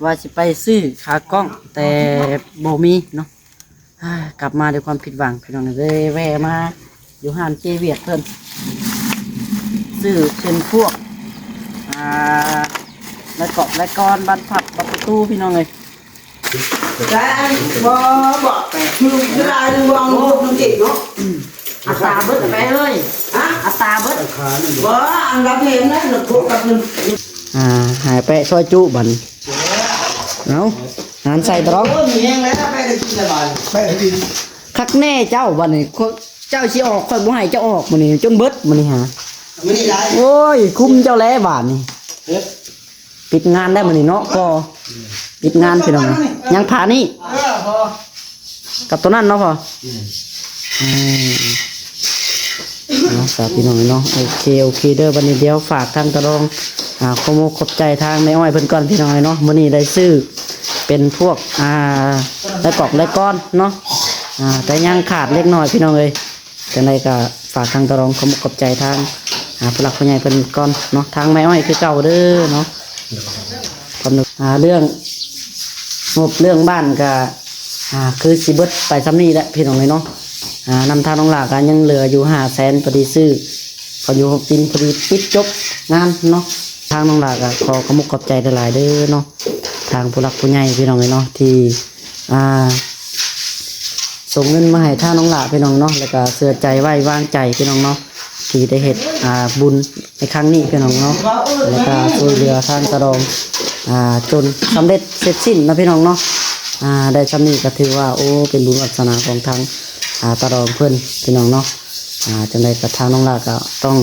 ว่าสิไปซื้อขากล้องแต่บ่มีเนาะกลับมาด้วยความผิดหวังพี่น้องเลยแวะมาอยู่ห้านเจเวียดเพิ่นซื้อเป็นพวกและเกาะและกรบันผับบันประตูพี่น้องเลยแต่บ่บอกแต่คือจะได้ดูวางลูกน้องจิ๋วเนาะอัตราเบิดไปเลยอัตราเบิดบ่อันรับเห็นนะหนูพบกับหนึ่งหายไปซอยจุบันเอางานใส่ตรองมีเองแล้วไปได้กินอะไรไปได้กินคักแน่เจ้าบันนี้เจ้าสิออกค่อยบ่ให้เจ้าออกมื้อนี้จนเบิดมื้อนี้ฮะไม่ได้โอ้ยคุ้มเจ้าแล้วบาดนี่ปิดงานได้มื้อนี้เนาะก็ปิดงานพี่น้องยังผ่านี่กับตัวนั้นเนาะพอเนาะสาพี่น้องเนาะโอเคเด้อวันนี้เดี๋ยวฝากทางตะรองขอบใจทางแม่อ้อยเพิ่นก่อนพี่น้องเนาะมื้อนี้ได้ซื้อเป็นพวกและกอกและก้อนเนาะแต่ยังขาดเล็กน้อยพี่น้องเอ้ยจังไดก็ฝากทางตะรองขอบใจทางผู้หลักผู้ใหญ่เพิ่นก่อนเนาะทางแม่อ้อยคือเก่าเด้อเนาะกำหนดเรื่องงบเรื่องบ้านก็คือสิเบิดไปซ้ำนี้แหละพี่น้องเนาะนำทางน้องหลากันยังเหลืออยู่500,000พอดีซื้อเขาอยู่ปินพอดีปิดจบงานเนาะทางน้องหลาก็ขอบใจหลายๆเด้อเนาะทางผู้หลักผู้ใหญ่พี่น้องเนาะที่ส่งเงินมาให้ทางน้องหลาพี่น้องเนาะแล้วก็เสื่อใจไว้วางใจพี่น้องเนาะที่ได้เฮ็ดบุญในครั้งนี้พี่น้องเนาะแล้วก็ช่วยเหลือทางตะรองจนสำเร็จเสร็จสิ้นนะพี่น้องเนาะได้สำนี้ก็ถือว่าโอ้เป็นบุญวาสนาของทางตะรองเพื่อนพี่น้องเนาะจังใดกับทางน้องลาก็ต้อง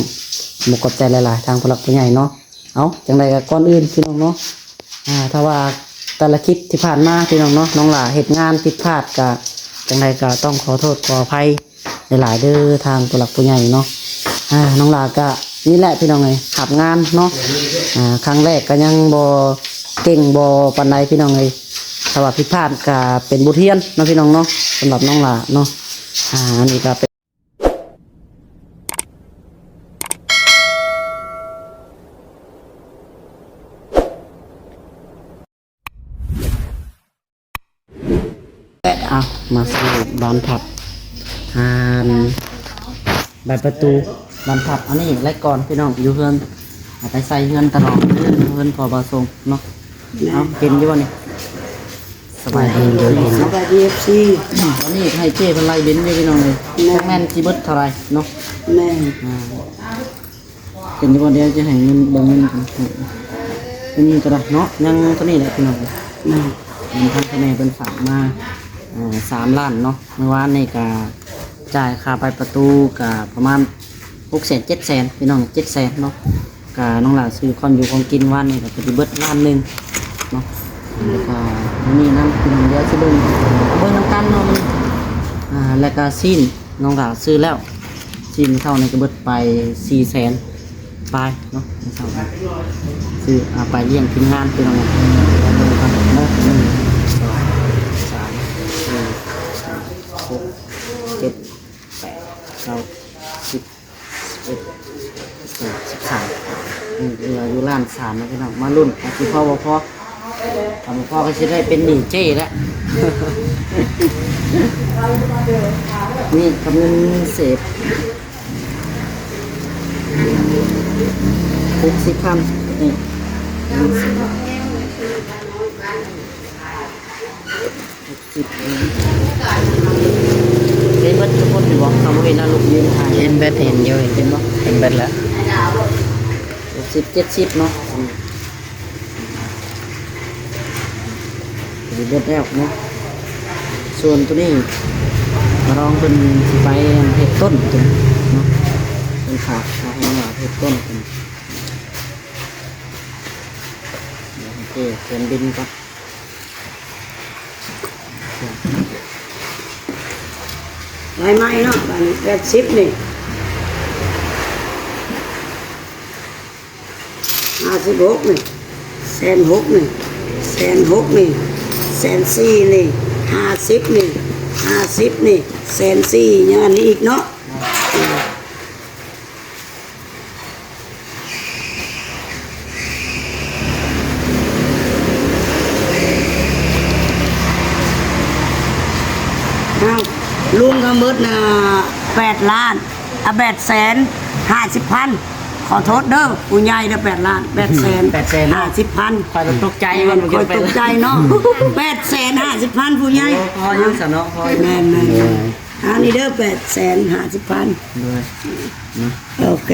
มุกขอบใจหลายๆทางผู้หลักผู้ใหญ่เนาะเอาจังใดกับก้อนอื่นพี่น้องเนาะถ้าว่าแต่ละคลิปที่ผ่านมาพี่น้องเนาะน้องลาเหตุงานผิดพลาดกับจังใดก็ต้องขอโทษขออภัยหลายๆเด้อทางผู้หลักผู้ใหญ่เนาะน้องลาก็นี่แหละพี่น้องเลยขับงานเนาะครั้งแรกก็ยังบ่เก่งบ่ปานใดพี่น้องเลยถ้าว่าผิดพลาดก็เป็นบทเรียนเนาะพี่น้องเนาะสำหรับน้องลาเนาะอันนี้ก็เป็นมาสู่บานผับใบประตูบานผับอันนี้ไล่ก่อนพี่น้องอยู่เฮือนไปใส่เฮือนตลอดเฮือนพอบาทรงเนาะเอาเห็นอยู่วะนี่สบายดีเลยสบายดีFC ตอนนี้ให้เจ้เป็นไล่เบนอยู่พี่น้องเลยแม่นจีเบิร์ดเท่าไรเนาะแม่เป็นอยู่วันเดียวจะให้เงินเบิ่งเงินเป็นนี่ก็ได้เนาะยังตัวนี้แหละพี่น้องเงินทางคะแนนเป็นฝากมา3 ล้านเนาะเมื่อวานนี่ก็จ่ายค่าไปประตูกับประมาณ600,000 700,000พี่น้อง700,000เนาะกับน้องหลานซื้อคอนอยู่ของกินวันนี่ก็จะเบิด1 ล้านเนาะแล้วก็นี่น้ำกินเยอะสิเบิ้งน้ำกันเนาะมันแล้วก็สิ้นน้องหลานซื้อแล้วสิ้นเท่านี้ก็เบิดไป400,000ไปเนาะซื้อไปเลี้ยงทีมงานพี่น้องเนาะ7 8 9 10 11 12 13อยู่ล้าน3นะพี่น้องมารุ่นคือพ่อบ่พ่อพ่อก็จะได้เป็นหนี้เจ้แล้วนี่กำเงินเสพ60,000นี่เห็นเบิดทุกคนหรือว่าเขาไม่เห็นนะลูกยืนถ่ายเห็นเบ็ดเห็นอยู่เห็นบ่เห็นเบ็ดแล้ว60 70เนาะเบิดแล้วเนาะส่วนตัวนี้มาลองเป็นสิไปเห็ดต้นตัวเนาะเป็นขาเอาให้หน่อยเห็ดต้นตัวโอเคเขียนบินก่อนไม่เนาะ80นี่56นี่1,600นี่1,600นี่1,400นี่50นี่50นี่1,400อย่างนี้อีกเนาะ รวมทั้งหมดน่ะ8 ล้าน850,000ขอโทษเด้อผู้ใหญ่เด้อ8 ล้าน850,000 คอยตกใจมัน คอยตกใจเนาะ850,000ผู้ใหญ่ พอยังสนองพอ แม่นอันนี้เด้อ850,000 เลยนะ โอเค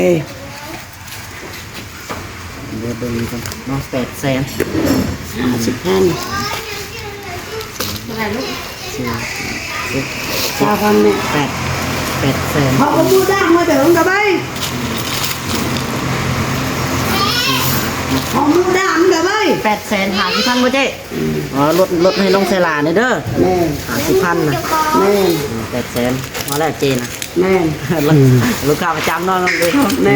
เดี๋ยวเบิ่งกันเนาะ50,000ชาวพันเนี่ย 800,000 เขาก็พูดได้มาเดี๋ยวกับไปเขาพูดได้มาเดี๋ยวไป 800,000หา10,000บ่เจ๊อ๋อลดให้น้องเซลาเนี่ยเด้อ แม่ หา10,000นะ แม่ 800,000มาแล้วเจนะ แม่ ลูกค้าประจำเนาะน้องเด้ แม่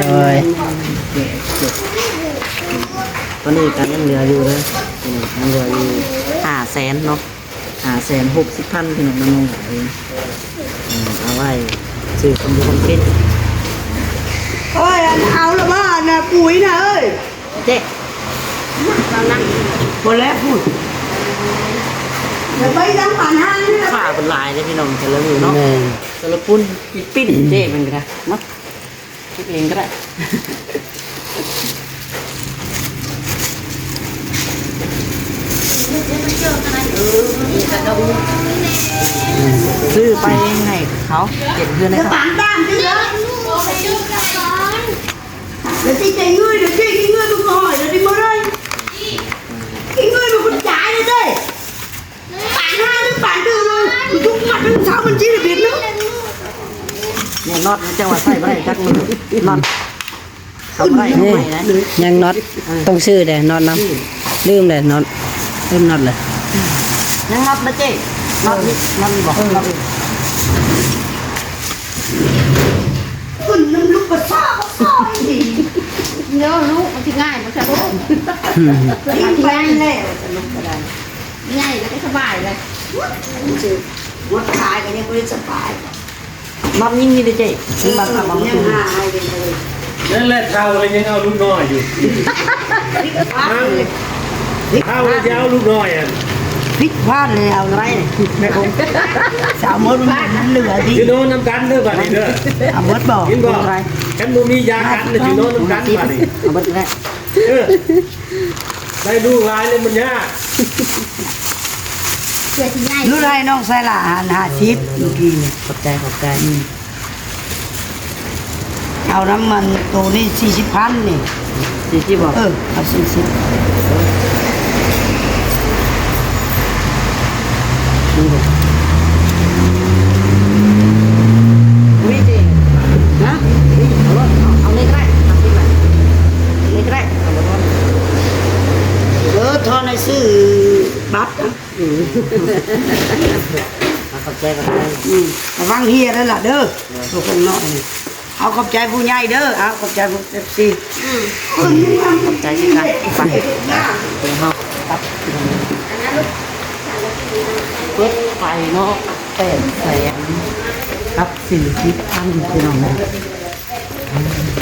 ตอนนี้การยังเหลืออยู่เลยยังเหลืออยู่500,000เนาะ560,000พี่น้องน้องเอาไว้ซื้อคอมพิวเตอร์เป็น เอ้ยเอาละบ้านนะปุ๋ยนะเอ้ย เจ๊ คนแรกพูดเดี๋ยวไปดังผ่านห้างนี่นะ ฝ้าเป็นลายเลยพี่น้องแต่ละมือเนาะแต่ละปุ้นปิ้นเจ๊เป็นก็ได้เนาะคิดเองก็ได้ซื้อไปให้เขาเก็บเพื่อนให้ จะ เขา ผ่านบ้านที่เลยเดี๋ยวที่ใจเงยเดี๋ยวที่เงยทุกหน่อยเดี๋ยวที่มาเลยที่เงยมันคนจ่ายเลยเด้ผ่านห้างนึงผ่านดื้อเลยทุกมัดทุกเช้ามันจี้ระเบียบนึง เนี่ยน็อตจังหวะใส่ไม่ได้จักมือน็อตทำไรทำไมนะ ยังน็อตต้องชื่อเด้น็อตน้ำลืมเลยน็อตลืมน็อตเลย ยังน็อตนะเจ๊น็อตนี่น็อตนี่บอกน็อต ขึ้นน้ำลูกกระซ่าดี เดี๋ยวลูกมันที่ง่ายมันจะลูก ทิ้งไปแล้ว ง่ายแล้วก็สบายเลย หมดขายกันยังไม่ได้สบาย น็อตยิ่งนี่เลยเจ๊ซึ่งบางครั้งบาง ยั ที งหาให้กันเลย นั่นแหละเท่าเลยยังเอาลูกน้อยอยู่เท่าเลยจะเอาลูกน้อยอ่ะ พริกพลาดเลยเอาไรเนี่ยแม่คงสาวมดมันเหลือดี จะโดนน้ำกันเด้อบ้านนี้เด้อ เอามดบอก กินบ่แค่บ่มียากันเลยจะโดนน้ำกันบ้านนี้ เอาไปแล้ว เออได้ดูลายเลยมันยาก เพื่อที่ง่าย รู้ไรน้องใส่ละ50เมื่อกี้นี่ ขอบใจ เอาน้ำมันตัวนี้40,000นี่ ที่บอก เอา40 อุ้ยเจ๊ นะ เอานี่ก็ได้เอาที่ไหนนี่ก็ได้เอาไปก่อน ทอนในซื้อบัตรนะ ขอบใจ ระวังเฮียแล้วล่ะเด้อตัวคงน้อยนี่เอาขอบใจผู้ใหญ่เด้อเอาขอบใจผู้FC ขอบใจที่กันไปเป็นห้องครับเปิดไฟเนาะ800,000ครับ40,000พี่น้องนะ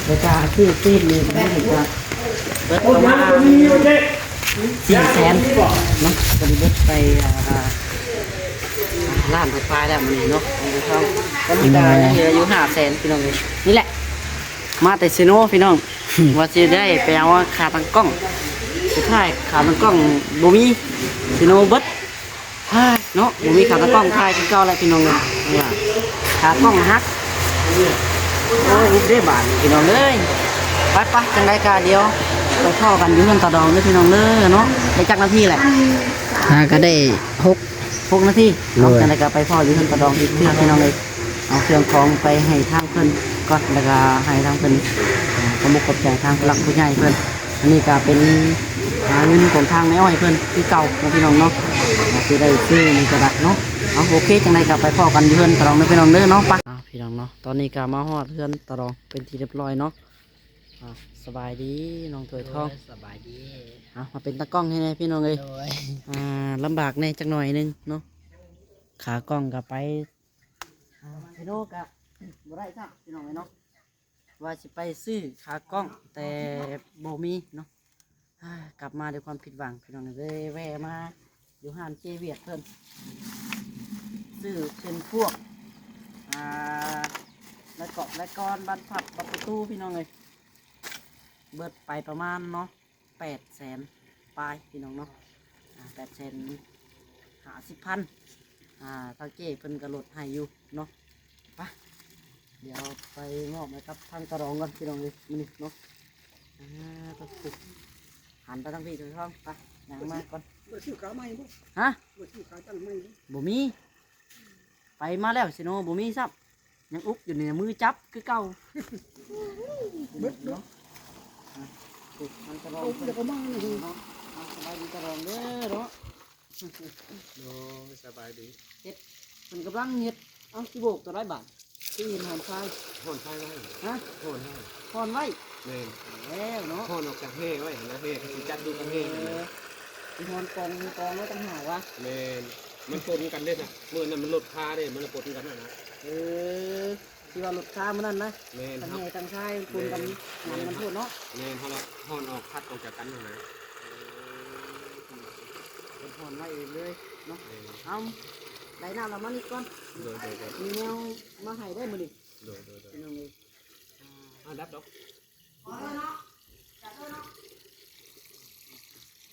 แล้วก็ที่ตีนนี่ไม่เห็นว่าเปิดประมาณ มีมันเด็ก 400,000เนาะตอนนี้เบิดไปล้านปลายแล้วมันนี่เนาะตอนนี้ก็ยังเหลืออยู่500,000พี่น้องเลยนี่แหละ มาแต่ซิโนพี่น้อง ว่าจะได้ไปเอาขาตั้งกล้องสุดท้ายขาตั้งกล้องบ่มีซิโนเบิดเนาะบ่มีขาตั้งกล้องถ่ายคือเก่าแล้วพี่น้องเลยว่าขากล้องหักโอ้ยได้บาทพี่น้องเลยไปจังไดกาเดียวไปเข้ากันอยู่เงินต่อดองเลยพี่น้องเลยเนาะได้จักนาทีแหละ ก็ได้6 นาทีเนาะจังไดก็ไปพ่ออยู่เงินต่อดองอีกเพื่อพี่น้องเลยเอาเครื่องของไปให้ทางเพิ่นก่อนแล้วก็ให้ทางเพิ่นขอมุกขอบใจทางผู้หลักผู้ใหญ่เพิ่นอันนี้ก็เป็นเงินของทางแม่อ้อยเพิ่นที่เก่าของพี่น้องเนาะที่ได้ซื้อนี่ก็ได้เนาะเอาโอเคจังไดก็ไปพ่อกันอยู่เพิ่นตรองเด้อพี่น้องเด้อเนาะปะพี่น้องเนาะตอนนี้ก็มาฮอดเพิ่นตรองเป็นที่เรียบร้อยเนาะสบายดีน้องถวยทอง สบายดี มาเป็นตากล้องให้แน่พี่น้องเอ้ยลำบากแน่จักหน่อยนึงเนาะขากล้องก็ไปพี่โนกะบ่ได้ครับพี่น้องเนาะว่าสิไปซื้อขากล้องแต่บ่มีเนาะกลับมาด้วยความผิดหวังพี่น้องเลยแวะมาอยู่ห้านเจเวียดเพิ่นซื้อเป็นพวก และเกาะและก้อนบันพับบันประตูพี่น้องเลยเบิดไปประมาณเนาะ800,000ปลายพี่น้องเนาะ850,000ทางเจ้เพิ่นกระโดดให้อยู่เนาะไปเดี๋ยวไปมอบให้ครับทางกระรองก่อนพี่น้องเลยนี่เนาะต้องฝึกหันไปทางพี่ทางช่องไปอย่างมาก่อน บ่ชื่อขาใหม่บ่ ฮะ บ่ชื่อขาตั้งใหม่บ่ บ่มีไปมาแล้วสิโนบ่มีซับยังอุกอยู่เนี่ยมือจับคือเก่าเบิดเนาะฝึกมันกระรอง เอาเดี๋ยวก็มานี่ เนาะสบายดีกระรองเด้อเนาะ โอ้สบายดี มันกำลังเฮ็ดเอาสิโบกตัวไรบาทที่เห็นหอนไฟ ห่อนไฟไว้ ฮะ ห่อนไว้ หอนไว้ แม่น แล้วเนาะ ห่อนออกจากแห่ไว้นะแห่ก็สิจัดดูกันแห่นั่นแหละ หอนกองไว้ต่างหากวะ แม่นมันปนกันเด้น่ะมื้อนั้นมันลดค่าเด้มันเลยปนกันน่ะนะ ที่ว่าหลุดค้ามันนั่นนะ แม่น ตั้ง ครับ แห่ตั้งชายคุณกันงานกันพูดเนาะ แม่นเฮาละห่อนออกคัดออกจากกันน่ะนะ เป็นหอนไว้เองเลยเนาะ แม่น เอาได้น้ำละมันอีกก่อน โดย มีแนวมาให้ได้มื้อนี้ โดย พี่น้องเอ้ย ดับดอก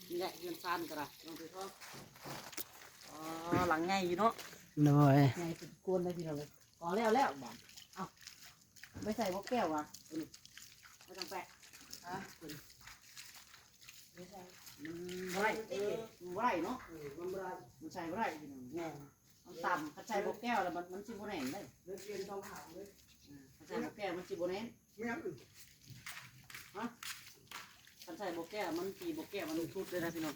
นี่แหละเงินซานก็ได้น้องพี่พ่อหลังใหญ่อยู่เนาะ โดย ใหญ่สุดกวนเลยพี่น้องเลยแล้วบ้านเอาไม่ใส่พวกแก้ววะไม่ต้องแปะไม่ใส่มันไหวมันไหวเนาะมันใส่ไหวพี่น้องแน่มันต่ำถ้าใส่พวกแก้วแล้วมันชิบแน่นเลย เรียนต้องถามเลย ถ้าใส่พวกแก้วมันชิบแน่น แม่น ถ้าใส่พวกแก้วมันตีพวกแก้วมันทุบเลยนะพี่น้อง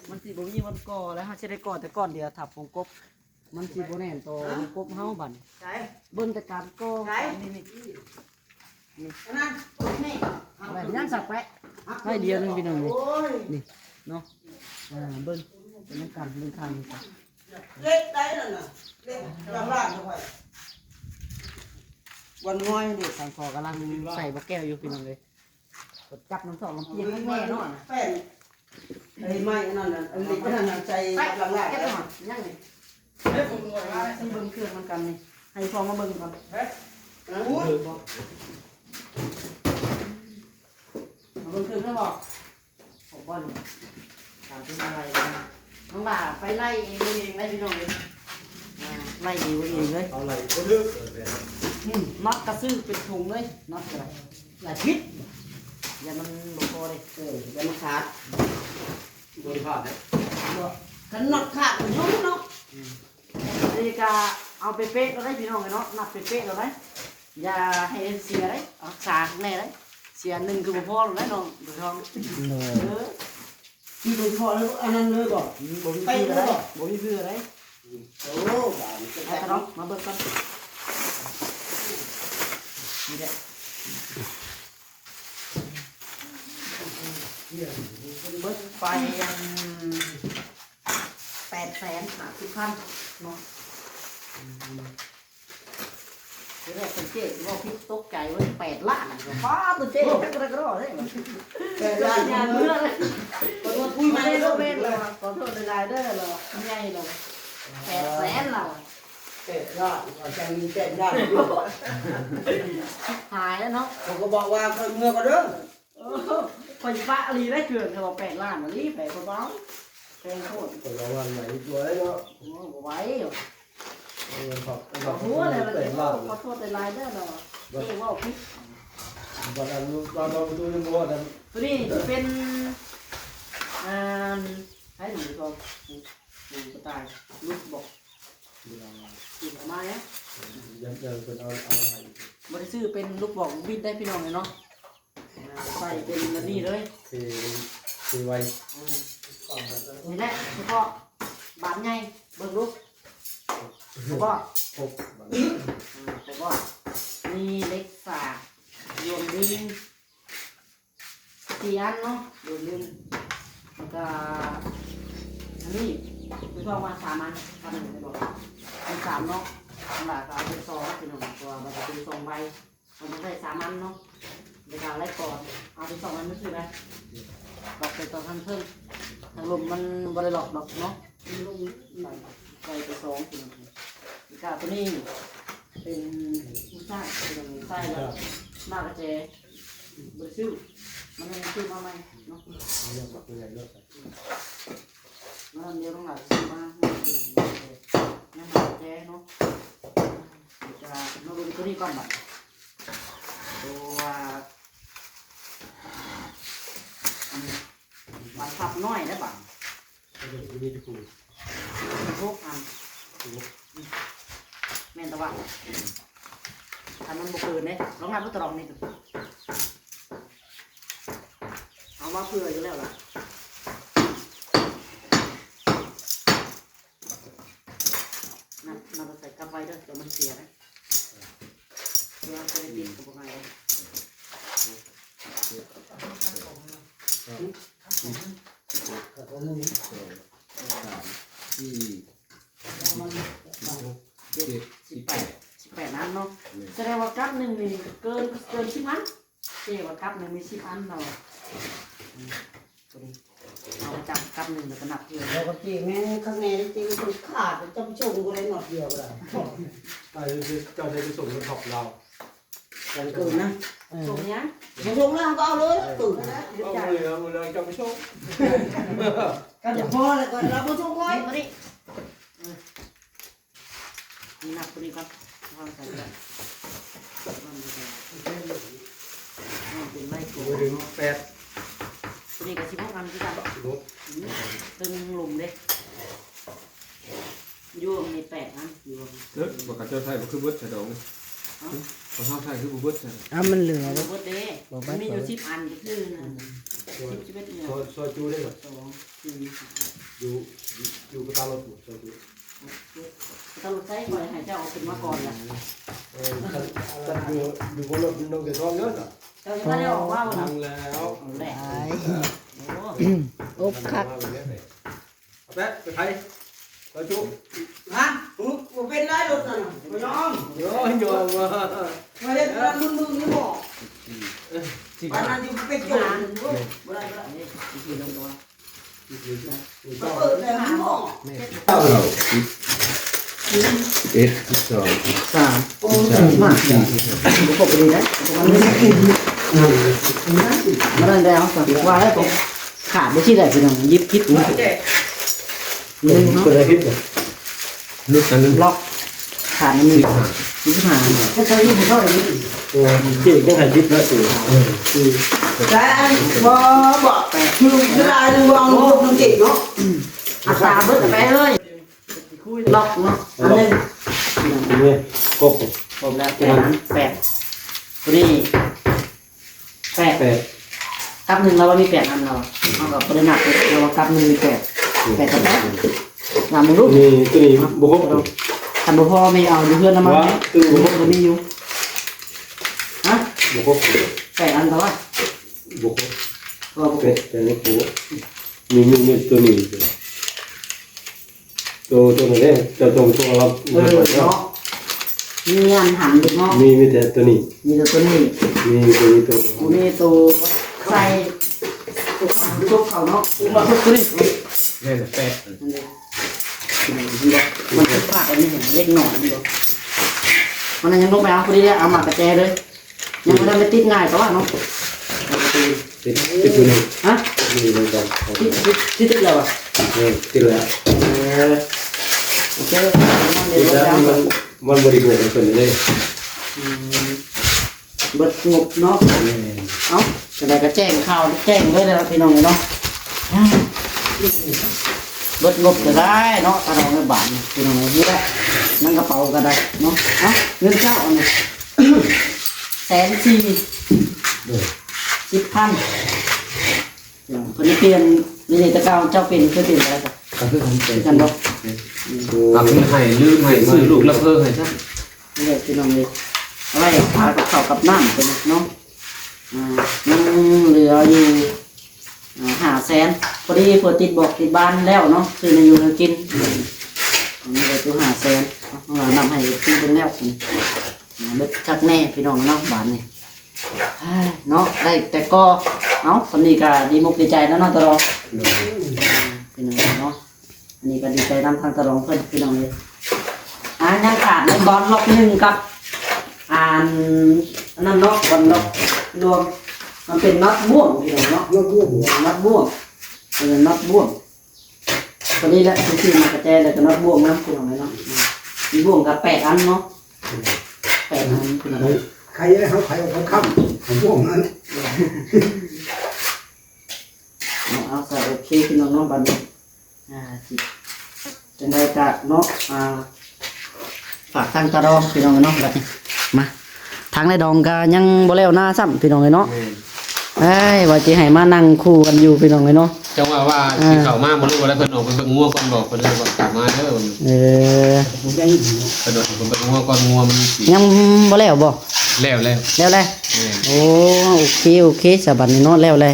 มันตีบ่มีวันก่อแล้วฮะจะได้ก่อแต่ก้อนเดียวถับวงกบมันชิบแน่นตัววงกบเฮาบั่น ใช่ เบิ้งแต่การก่อนี่ อันนั้นนี่ อะไรย่างสักแปะให้เดียวนึงพี่น้องเลย โอ้ย นี่เนาะเบิ้งเป็นน้ำกันเบิ้งทางนี่จ้ะ เล็กได้นั่นน่ะเล็กกำลังค่อยวันน้อยนี่ ทางคอกำลังใส่บะแก้วอยู่พี่น้องเลยกดจับน้ำสองน้ำเพียงแม่เนาะ แป้นไอ้ไม้นั่นน่ะอันนี้นั่นน่ะใจ ไป กำลัง แก้วหน่อยย่างนี่ให้เบิ้งเครื่องมันกันนี่ให้ฟองมาเบิ้งก่อน โอ้ย มาเบิ้งเครื่องได้บอกผมบอลตามที่อะไรน้องบ่าไปไล่เองไล่พี่น้องเลยไล่เองเลย เอาไหลบ่ลึก น็อตกระซื้อเป็นถุงเลยน็อตอะไรหลายพิษอย่ามันหลงคอเลย อย่ามาขาด โดยพลาดนะ กันน็อตขาดมันยุ่งเนาะ นี่ก็เอาไปเป๊ะเราได้พี่น้องเลยเนาะนับไปเป๊ะเราได้อย่าให้เสียได้เอาสากแน่ได้เสียหนึ่งคือบ่พอหรอกได้น้องดูทอง โดย ที่โดยเฉพาะแล้วอันนั้นเลยบอก บ่มีเพื่อได้บ่มีเพื่อได้ โอ้บาดมันจะ ไอ้ แตก ตะน้องมาเบิ่งกันนี่แหละเบิดไป850,000เนาะเดี๋ยวสังเกตว่าพี่ตกใจว่า8 ล้านก็ฟ้าตัวเจ๊กระโดดเลย แต่ด้าน งาน นี้ เมื่อเลย ตัวคุย ไม่ มา ได้ ได้ โล ลูก เม เม็ น ด เล เลย ย ขอโทษในรายเดอร์เราใหญ่เลย800,000เรา เป็ดยอดแจงมีเป็ดยอด หายแล้วเนาะ เขาก็บอกว่าเมื่อก็เด้อ คนฟ้าลีได้เกินเขาบอก8 ล้านมาลีแปดคนบ้าแพงโคตร ก็ระวังไหลตัวเนาะ โอ้โหไหว้ ครับ ขอโทษเลยขอโทษในรายเดอร์เราเอ๊ว่าพิษ บ่ทันเราดูนึงบ่ทัน ตัวนี้จะเป็นให้หนูชมหนูกระต่ายลูกบอกกินออกมาเนี่ย ยังเจอเป็นเอาให้ บริซื้อเป็นลูกบอกบินได้พี่น้องเลยเนาะใส่เป็นแบบนี้เลย คือไว นี่แหละเฉพาะบานไงเบิ่งลูกเฉพาะ พบ เฉพาะมีเล็กสากรวมดึง4 อันเนาะรวมดึงแล้วก็อันนี้คือพอมา3 อันทำหนึ่งได้บอกเป็น3เนาะข้างหลังก็เอาเป็น2พี่น้องตัวมันจะเป็น2 ใบมันจะได้3 อันเนาะในการไล่ก่อนเอาเป็น2 อันไม่ใช่ไหมดอกไปตอนทันเพิ่มทางลมมันบริหลอกดอกเนาะลมใส่ไป2พี่น้องอีกาตัวนี้เ เป็นผู้ชายเป็นผู้ชายแล้วมากระเจบริสุทธิ์มันยังซื้อมาใหม่เนาะมันเดียวต้องหลักซื้อมานั่นมากระเจเนาะจะมาดูตัวนี้ก่อนบัดตัวมันทับน้อยได้ป่ะพวกอันแม่นตะวันทำมันบุกเกินเนี่ยลองนับลูกตรองนี่เอามาเพื่ออยู่แล้วล่ะนั่นใส่กำไว้ด้วยเดี๋ยวมันเสียนะเราจะได้ดีกับพวกไง18นั้นเนาะแสดงว่ากับหนึ่งนี่เกิน10 อันเจ๊ว่ากับหนึ่งมี10 อันเนาะเอาไปจับกับหนึ่งแล้วก็นับเพื่อ ปกติแม่ข้างในจริงมันขาดจำชงกูเลยหนอดเดียวเลย เจ้าได้ไปส่งรถท็อปเรา กันเกินนะ ส่งเนี้ย มาชงแล้วก็เอาเลยตื่นนะ เอาเลยเอาเลยเจ้าไปส่ง กันพอแล้วก็เราไปชงไว้ มาดินี่นับตัวนี้ก่อนวางใส่กันเป็นไล่โก ไปถึง8 ตัวนี้ก็16 อันคือกันตึงหลุมเด้ยวงมี8 อันยวง เลิกบอกกับเจ้าไทยมันคือเบิร์ดใช่ดองของเจ้าไทยคือเบิร์ดใช่ เอามันเหลือ เอา เลย เบิดเด้มันมีอยู่10 อันก็คือ11เนี่ย ซอยจูได้หรอ 2 4 อยู่กับตาเราถูกซอยจู ต้องใช้ก่อนให้เจ้าเอาขึ้นมาก่อนล่ะ อยู่บนรถน้องเดือดร้อนเยอะเหรอ เจ้าจะไม่ได้ออกว่าวัน ฟั นั้ ง น แล้ว แหละ โอ้คัก แป๊ะไปไทยซอยจู ฮะกูเป็นไรรถน่ะไม่ยอม โย่โย่มา มาเล่นกันมึงนี่บอกวันนั้นที่ไปโจรกูบ่ได้ละ นี่คือลงตัว มาเปิดแล้วมึงบอก 3โอ้มากผมบอกไปดีนะมาได้แล้วสั่งว่าแล้วผมขาดไม่ใช่ได้พี่น้องยิบคิดหนึ่ง ก็ได้คิดเลยลูกนั้น ล็อกขาดมันมี25ถ้าใช้ยี่ห้อเท่าไหร่นี่ ตัวที่ก็ให้คิดแล้วตัว แต่บอกคือเวลาดูวางลูกน้องเก่งเนาะ อัตราเบิดไปเลยล็อกเนาะอันนึง นี่กบ ผมแล้ว8ตัวนี้8กับ1เรามี8 อันเราเอากับปริมาณเรากับ1มี8กับ8นำมึงลูก นี่ตัวนี้บุก คันบ่พอไม่เอาอยู่เพื่อนน้ำมันคือบ่บ่มีอยู่ฮะ บุก 8 อันต่อ บุก ก็บ่ เป็ดแต่นี่กูมีตัวนี้ตัวนี้เนี่ยจะตรงตัวเรา เนาะมีอันหันเนาะ มีแต่ตัวนี้ มีแต่ตัวนี้ มีตัวนี้ตัว กูนี่ตัวใส่ตัวเขาเนาะมาตัวนี้ นี่แหละเป็ด มันคือปากอันนี้เล็กหน่อยนี่มันยังลงไปเอาพอดีเอาหมากกระแจเลยยังไม่ได้ไปติดง่ายแต่ว่าเนาะ ติดตัวนี้ ฮะ นี่เลยกัน ติดแล้วอ่ะ นี่ติดแล้ว โอเคมันเดี๋ ติ ย ด ว แล้ว จะ มันบริบูรณ์เป็นเลย เบิดงบเนาะเอ้าจะได้ก็แจ้งข่าวแจ้งเลยแล้วพี่น้องเนาะเบิดงบก็ได้เนาะถ้าเราไม่บาทพี่น้องนี่แหละนั่งกระเป๋าก็ได้เนาะเอ้าเงินเจ้าอันนี้140,10,000คนนี้เปลี่ยนนี่จะเก้าเจ้าเป็นเพื่อเปลี่ยนอะไรกัน ก็คือทำเป็ กันบ่ ทำให้ลืมให้ซื้อลูกแล้วเพิ่มให้ซะ นี่แหละพี่น้องเลยอะไรพากับข้าวกับน้ำเป็นเนาะยังเหลืออยู่500,000พอดีเปิดติดบอกติดบ้านแล้วเนาะซื้อในอยู่ในกินอันนี้ก็ตัว500,000เรานำให้กินเป็นแล้วเบิดคักแน่พี่น้องเนาะบ้านนี่เนาะได้แต่ก็เนาะสำนีก็ดีมุกดีใจนะเนาะตลอดพี่น้องเนาะอันนี้ก็ดีใจนำทางตลอดเพื่อนพี่น้องเลยยังขาดในบอลล็อก1กับ อันนั้นเนาะวันเนาะรวมมันเป็นน็อตบ่วงพี่น้องเนาะน็อตบ่วงน็อตบ่วงตัวนี้แหละที่มากระแจแล้วก็น็อตบ่วงนะพี่น้องเนาะมีบ่วงกับ8 อันเนาะ8 อันพี่น้อง ใครได้เขาใครเอาค่ำผมพวกนั้น เอาใส่โอเคพี่น้องบัดนี้สิจังได๋ก็เนาะฝากทางตะดองพี่น้องเนาะบัดนี้มาทางในดองก็ยังบ่แล้วหน้าซ้ำพี่น้องเนาะว่าสิให้มานั่งคู่กันอยู่พี่น้องเนาะ จังว่าสิเข้ามาบ่รู้ว่าได้เพิ่นออกไปเบิ่งงัวก่อนบอกเพิ่นเลยว่ากลับมาเด้อ ผมยัง กระโดดเบิ่งงัวก่อนงัวมันสิ ยังบ่แล้วบ่ แล้ว แล้วเลยโอเคสบัดนี้เนาะแล้วเลย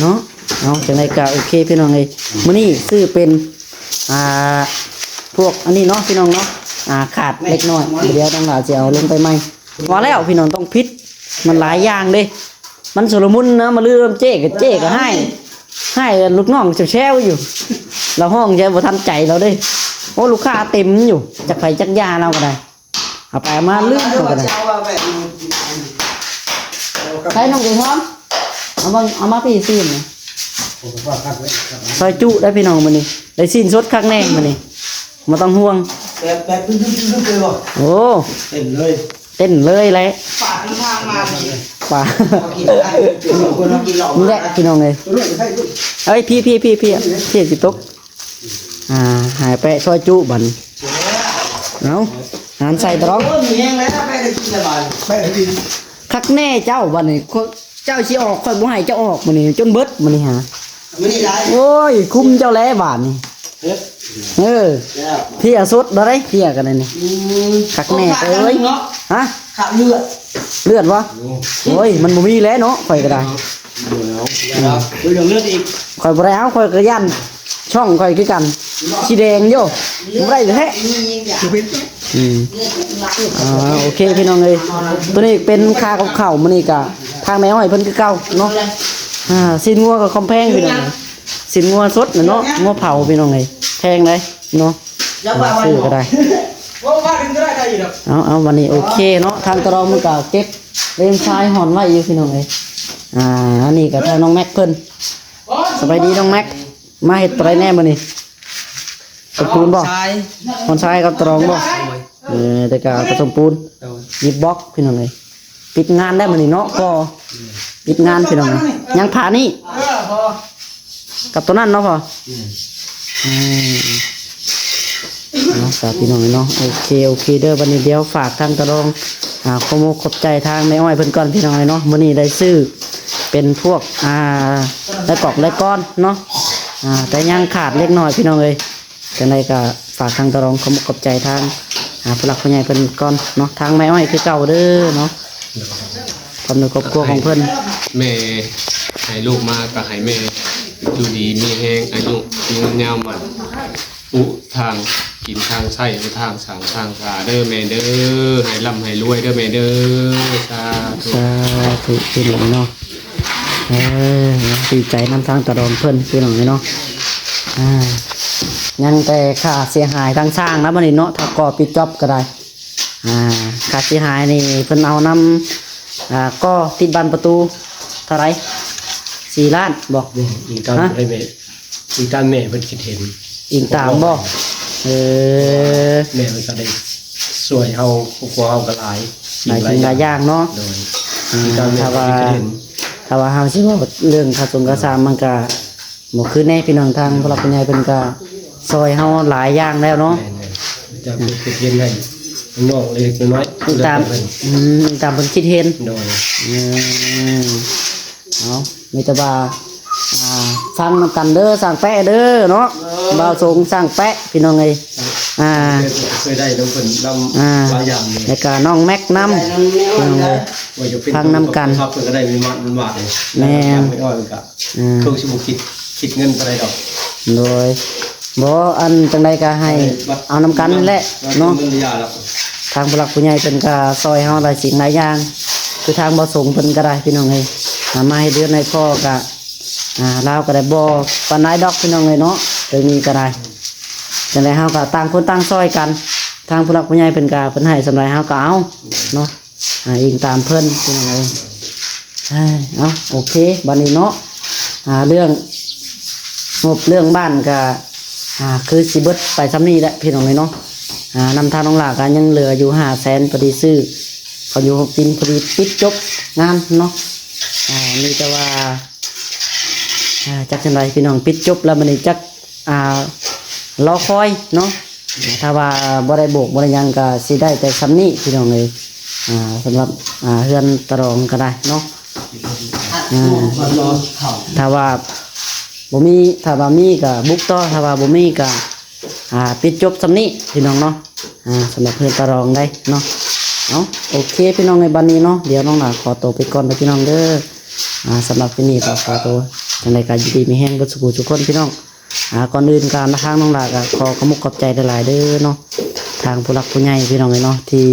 เนาะเอาจังไดก็โอเคพี่น้องเอ้ยมื้อนี้ซื้อเป็นพวกอันนี้เนาะพี่น้องเนาะขาดเล็กน้อยเดี๋ยวต้องหาสิเอาลงไปใหม่ว่าแล้วพี่น้องต้องพิษมันหลายอย่างเด้มันสลมุนนะมาลืมเจ๊ก็ให้ลูกน้องแช่วอยู่เราห้องใจบ่ทันใจเราเด้โอ้ลูกค้าเต็มอยู่จักไผจักยาเราก็ได้เอาไปมาลืมก็ได้ใช้น้องเก๋หอมเอามาพี่ซีนนี่ซอยจุได้พี่น้องมื้อนี้ได้ซีนสดคักแน่มื้อนี้บ่ต้องห่วงแต่พึ่งเลยบ่ โอ้ เต็มเลย เต้นเลยแหละ ฝากทางมานี่ ป่า กินได้คนกินเหล้า นี่แหละพี่น้องเอ้ย เรื่องให้ลูก เอ้ยพี่สิตกหายไปซอยจุบัดนี้เอาหารใส่ตรอง มีแห้งแล้วไปได้กินสบาย ไปดี คักแน่เจ้าบัดนี้เจ้าสิออกค่อยบ่ให้เจ้าออกมื้อนี้จนเบิดมื้อนี้หา ไม่ได้ได้ โอ้ยคุ้มเจ้าแล้วบาดนี้พี่อาสุดบ่ได้พี่กันนี่คักแน่เอ้ยฮะ ขาดเลือด เลือดวะโอ้ยมันบ่มีแล้วเนาะข่อยก็ได้ ดูอย่างเลือดอีก ข่อยบ่ได้เอาข่อยก็ยันช่องข่อยคือกันสีแดงโย่บ่ได้แท้โอเคพี่น้องเอ้ยตัวนี้เป็นค่ากับข้าวมื้อนี้ก็ทางแม่อ้อยเพิ่นคือเก่าเนาะสินงัวก็คอมแพงพี่น้องสินงัวสดเนาะงัวเผาพี่น้องเอ้ยแพงเลยเนาะซื้อก็ได้ ว่าถึงก็ได้อยู่ดอก เอาวันนี้โอเคเนาะทางตะรองมันก็เก็บเล่นชายหอนไว้อยู่พี่น้องเอ้ยอันนี้ก็ทางน้องแม็กเพิ่นสบายดีน้องแม็กมาเฮ็ดอะไรแน่มื้อนี้ผสมปูนบ่หอนชายกับตะรองบ่แต่ก็ผสมปูนหยิบบล็อกพี่น้องเอ้ยปิดงานได้มื้อนี้เนาะก็ปิดงานพี่น้องยังผ่านี่กับตัวนั้นเนาะพอเนาะสาพี่น้องเนาะโอเคเด้อวันนี้เดี๋ยวฝากทางตะรองขอบใจทางแม่อ้อยเพิ่นก่อนพี่น้องเนาะมื้อนี้ได้ซื้อเป็นพวกได้กอกได้ก้อนเนาะแต่ยังขาดเล็กน้อยพี่น้องเอ้ยจังไดก็ฝากทางตะรองขอบใจทางผู้หลักผู้ใหญ่เพิ่นก่อนเนาะทางแม่อ้อยคือเก่าเด้อเนาะความในครอบครัวของเพิ่น แม่ให้ลูกมาก็ให้แม่ดูดีมีแฮงอายุยืนยาวมันอุทางกินทางใช้ทางสางทางขาเด้อแม่เด้อให้ร่ำให้รวยเด้อแม่เด้อสาธุ สาธุพี่น้องเนาะดีใจนำทางตะรองเพิ่นพี่น้องเนาะยังแต่ค่าเสียหายทางสร้างนะบัดนี้เนาะถ้าก่อปิดจ็อบก็ได้ค่าเสียหายนี่เพิ่นเอานำก็ติดบานประตูเท่าไหร่4 ล้านบอก อีกตามให้แม่อีกตามแม่เพิ่นคิดเห็น อิงตามบอกแม่มันก็ได้สวยเฮาพวกเฮาก็หลาย หลายสิ่งหลายอย่างเนาะ โดยอีกตามแม่ ถ้าว่า คิดเห็น เฮาสิว่าเรื่องค่าส่งค่าสร้างมันก็บ่คือแน่พี่น้องทางผู้หลักผู้ใหญ่เพิ่นก็ซอยเฮาหลายอย่างแล้วเนาะ จะคิดเห็นให้น้องเล็กน้อย ตามตามเพิ่นคิดเห็น โดย เอามีแต่ว่าฟังนำกันเด้อสั่งแปะเด้อเนาะบ่าวสงสั่งแปะพี่น้องเอ้ยเคยได้น้องเพิ่นนำหลายอย่างเลย แล้วก็น้องแม็กนำพี่น้องเอ้ย ว่าจะเป็น ฟังนำกัน ครับเพิ่นก็ได้มีมันบาทเลย แม่ ไม่อ้อยมันก็เครื่องสิบ่คิดเงินอะไรดอก โดยบ่อันจังใดก็ให้เอานำกันนั่นแหละเนาะ เงินยาแล้ว ทางผู้หลักผู้ใหญ่เพิ่นก็ซอยเฮาหลายสิ่งหลายอย่างคือทางบ่สงเพิ่นก็ได้พี่น้องเอ้ยมาให้เดือนให้พ่อก็ลาวก็ได้บ่ปานใดดอกพี่น้องเอ้ยเนาะตรงนี้ก็ได้จังได๋เฮาก็ต่างคนต่างซอยกัน ทางผู้หลักผู้ใหญ่เพิ่นก็เพิ่นให้สำหรับเฮาก็เอาเนาะอิงตามเพิ่นเป็นยังไงเอาโอเคบัดนี้เนาะเรื่องงบเรื่องบ้านก็คือสิเบิดไปซ้ำนี้แหละพี่น้องเนาะนำทางน้องหลากันยังเหลืออยู่500,000พอดีซื้อเขาอยู่6 กินพอดีปิดจบงานเนาะนี่แต่ว่าจักจังไดพี่น้องปิดจบแล้วมันนี่จักรอคอยเนาะถ้าว่าบ่ได้โบกบ่ได้ยังก็สิได้แต่ซ้ำนี้พี่น้องเลยสำหรับเฮือนตะรองก็ได้เนาะถ้าว่าบ่มีถ้าว่ามีก็บุกต่อถ้าว่าบ่มีก็ปิดจบซ้ำนี้พี่น้องเนาะสำหรับเฮือนตะรองได้เนาะเอาโอเคพี่น้องในบัดนี้เนาะเดี๋ยวน้องหลาขอตัวไปก่อนนะพี่น้องเด้อสำหรับที่นี่ก็ขอตัวจังได๋ก็ยินดีมีแฮงเบิดสุขทุกคนพี่น้องก่อนอื่นการทางน้องหลาก็ขอขอบคุณขอบใจหลายๆเด้อเนาะทางผู้หลักผู้ใหญ่พี่น้องเลยเนาะที่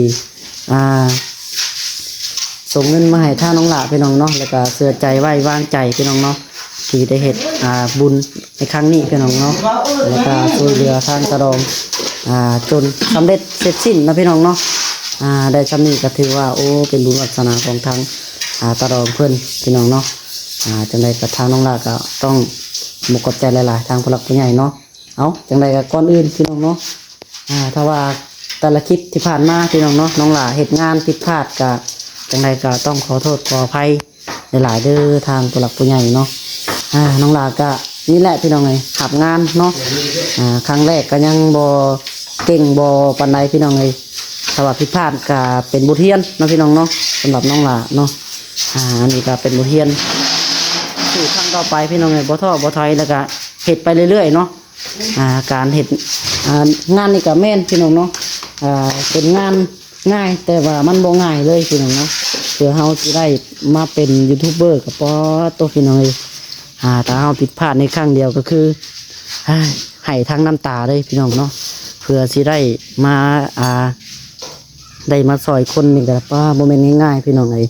ส่งเงินมาให้ท่าน้องหลาพี่น้องเนาะแล้วก็เสื่อใจไว้วางใจพี่น้องเนาะที่ได้เฮ็ดบุญในครั้งนี้พี่น้องเนาะแล้วก็ช่วยเหลือทางตะดองจนสำเร็จเสร็จสิ้นนะพี่น้องเนาะได้ซ้ำนี้ก็ถือว่าโอ้เป็นบุญวาสนาของทางตะดองเพิ่นพี่น้องเนาะจังไดก็ทางน้องหลาก็ต้องมุกขอบใจหลายๆทางผู้หลักผู้ใหญ่เนาะเอาจังไดก็ก่อนอื่นพี่น้องเนาะถ้าว่าแต่ละคลิปที่ผ่านมาพี่น้องเนาะน้องหลาเหตุงานผิดพลาดก็จังไดก็ต้องขอโทษขออภัยหลายๆเด้อทางผู้หลักผู้ใหญ่เนาะน้องหลาก็นี่แหละพี่น้องเลยขับงานเนาะครั้งแรกก็ยังบ่เก่งบ่ปานใดพี่น้องเลยถ้าว่าผิดพลาดก็เป็นบทเรียนเนาะพี่น้องเนาะสำหรับน้องหลาเนาะอันนี้ก็เป็นบทเรียนสู่ครั้งต่อไปพี่น้องเลยบ่ท้อบ่ถอยแล้วก็เฮ็ดไปเรื่อยๆเนาะการเฮ็ดงานนี่ก็แม่นพี่น้องเนาะเป็นงานง่ายแต่ว่ามันบ่ง่ายเลยพี่น้องเนาะเพื่อเฮาสิได้มาเป็นยูทูบเบอร์ก็บ่ตัวพี่น้องเลยถ้าเฮาผิดพลาดในครั้งเดียวก็คือให้ทั้งน้ำตาเลยพี่น้องเนาะเพื่อสิได้มาได้มาซอยคนนี่ก็ป้าบ่แม่นง่ายๆพี่น้องเลย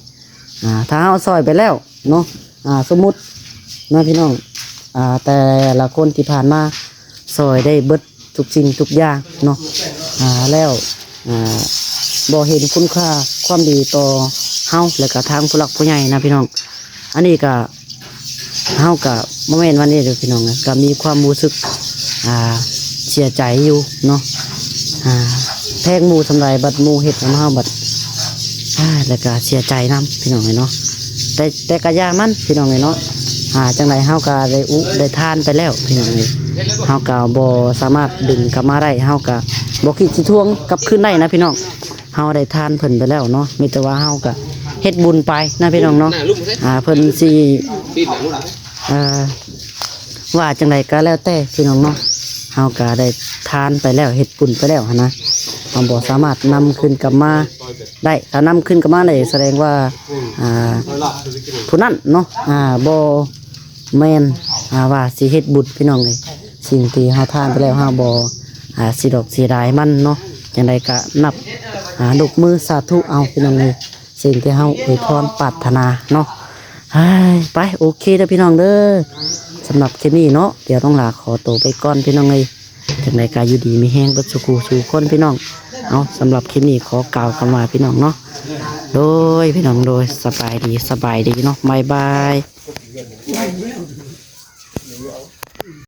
ถ้าเฮาซอยไปแล้วเนาะสมมุตินะพี่น้องแต่ละคนที่ผ่านมาซอยได้เบิดทุกสิ่งทุกอย่างเนาะแล้วบ่เห็นคุณค่าความดีต่อเฮาและก็ทางผู้หลักผู้ใหญ่นะพี่น้องอันนี้ก็เฮาก็บ่แม่นวันนี้เด้อพี่น้องก็มีความรู้สึกเสียใจอยู่เนาะแพงหมู่สำหรับบัดหมู่เฮ็ดของเฮาบัดแล้วก็เสียใจนํพี่น้องเนาะแต่กะยามันพี่น้องเนาะจังไดเฮาก็ได้ทานไปแล้วพี่น้องเฮาก็บ่สามารถดึงกลับมาได้เฮาก็บ่คิดสิทวงกลับคืนได้นะพี่น้องเฮาได้ทานเพิ่นไปแล้วเนาะมีแต่ว่าเฮาก็เฮ็ดบุญไปนะพี่น้องเนาะเพิ่นสิว่าจังไดก็แล้วแต่พี่น้องเนาะเฮาก็ได้ทานไปแล้วเฮ็ดบุญไปแล้วนะเฮาบ่สามารถนำขึ้นกลับมาได้ถ้านำขึ้นกลับมาได้แสดงว่าผู้นั้นเนาะบ่แม่นว่าสิเฮ็ดบุญพี่น้องเลยสิ่งที่เฮาทานไปแล้วเฮาบ่สิดอกสิดายมันเนาะจังไดก็นับดอกมือสาธุเอาพี่น้องเลยสิ่งที่เฮาอวยพรปรารถนาเนาะไปโอเคเด้อพี่น้องเด้อสำหรับคลิปนี้เนาะเดี๋ยวต้องลาขอตัวไปก่อนพี่น้องเลยจังไดก็อยู่ดีมีแฮงเบิดสุขสู่คนพี่น้องเอาสำหรับคลิปนี้ขอกล่าวคำว่าพี่น้องเนาะโดยพี่น้องโดยสบายดีเนาะบ๊ายบาย